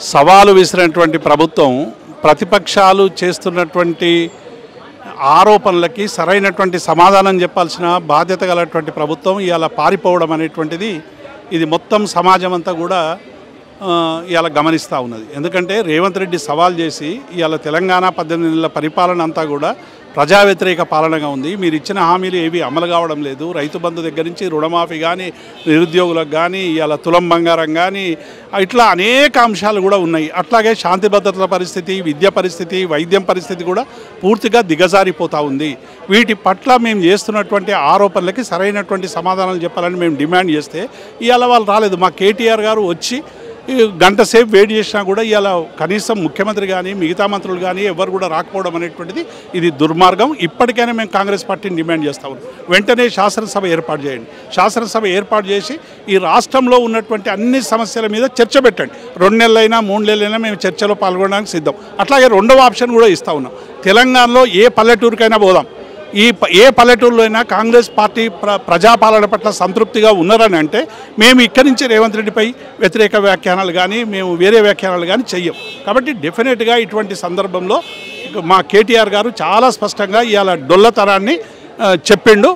సవాలు విసిరినటువంటి ప్రభుత్వం ప్రతిపక్షాలు చేస్తున్నటువంటి ఆరోపణలకి సరైనటువంటి సమాధానం చెప్పాల్సిన బాధ్యత గలటువంటి ప్రభుత్వం ఇవాళ పారిపోవడం అనేటువంటిది ఇది మొత్తం సమాజం అంతా కూడా ఇవాళ గమనిస్తూ ఉన్నది. ఎందుకంటే రేవంత్ రెడ్డి సవాల్ చేసి ఇవాళ తెలంగాణ 18 నెలల పరిపాలన అంతా కూడా ప్రజా వ్యతిరేక పాలనగా ఉంది. మీరు ఇచ్చిన హామీలు ఏవి అమలు కావడం లేదు. రైతు బంధు దగ్గర నుంచి రుణమాఫీ కానీ, నిరుద్యోగులకు కానీ, ఇవాళ తులం బంగారం కానీ, ఇట్లా అనేక అంశాలు కూడా ఉన్నాయి. అట్లాగే శాంతి భద్రతల పరిస్థితి, విద్య పరిస్థితి, వైద్యం పరిస్థితి కూడా పూర్తిగా దిగజారిపోతూ ఉంది. వీటి పట్ల మేము చేస్తున్నటువంటి ఆరోపణలకి సరైనటువంటి సమాధానాలు చెప్పాలని మేము డిమాండ్ చేస్తే ఇవాళ వాళ్ళు రాలేదు. మా కేటీఆర్ గారు వచ్చి గంట సేపు వెయిట్ చేసినా కూడా ఇవాళ కనీసం ముఖ్యమంత్రి కానీ మిగతా మంత్రులు కానీ ఎవరు కూడా రాకపోవడం అనేటువంటిది ఇది దుర్మార్గం. ఇప్పటికైనా మేము కాంగ్రెస్ పార్టీని డిమాండ్ చేస్తాము, వెంటనే శాసనసభ ఏర్పాటు చేయండి. శాసనసభ ఏర్పాటు చేసి ఈ రాష్ట్రంలో ఉన్నటువంటి అన్ని సమస్యల మీద చర్చ పెట్టండి. 2 నెలలైనా 3 నెలలైనా మేము చర్చలో పాల్గొనడానికి సిద్ధం. అట్లాగే రెండవ ఆప్షన్ కూడా ఇస్తూ ఉన్నాం. తెలంగాణలో ఏ పల్లెటూరుకైనా పోదాం. ఏ పల్లెటూరులో అయినా కాంగ్రెస్ పార్టీ ప్రజాపాలన పట్ల సంతృప్తిగా ఉన్నారని అంటే మేము ఇక్కడి నుంచి రేవంత్ రెడ్డిపై వ్యతిరేక వ్యాఖ్యానాలు కానీ మేము వేరే వ్యాఖ్యానాలు కానీ చెయ్యం. కాబట్టి డెఫినెట్గా ఇటువంటి సందర్భంలో మా కేటీఆర్ గారు చాలా స్పష్టంగా ఇవాళ డొల్లతనాన్ని చెప్పిండు.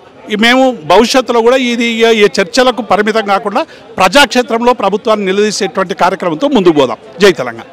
మేము భవిష్యత్తులో కూడా ఇది ఈ చర్చలకు పరిమితం కాకుండా ప్రజాక్షేత్రంలో ప్రభుత్వాన్ని నిలదీసేటువంటి కార్యక్రమంతో ముందుకు పోదాం. జై తెలంగాణ.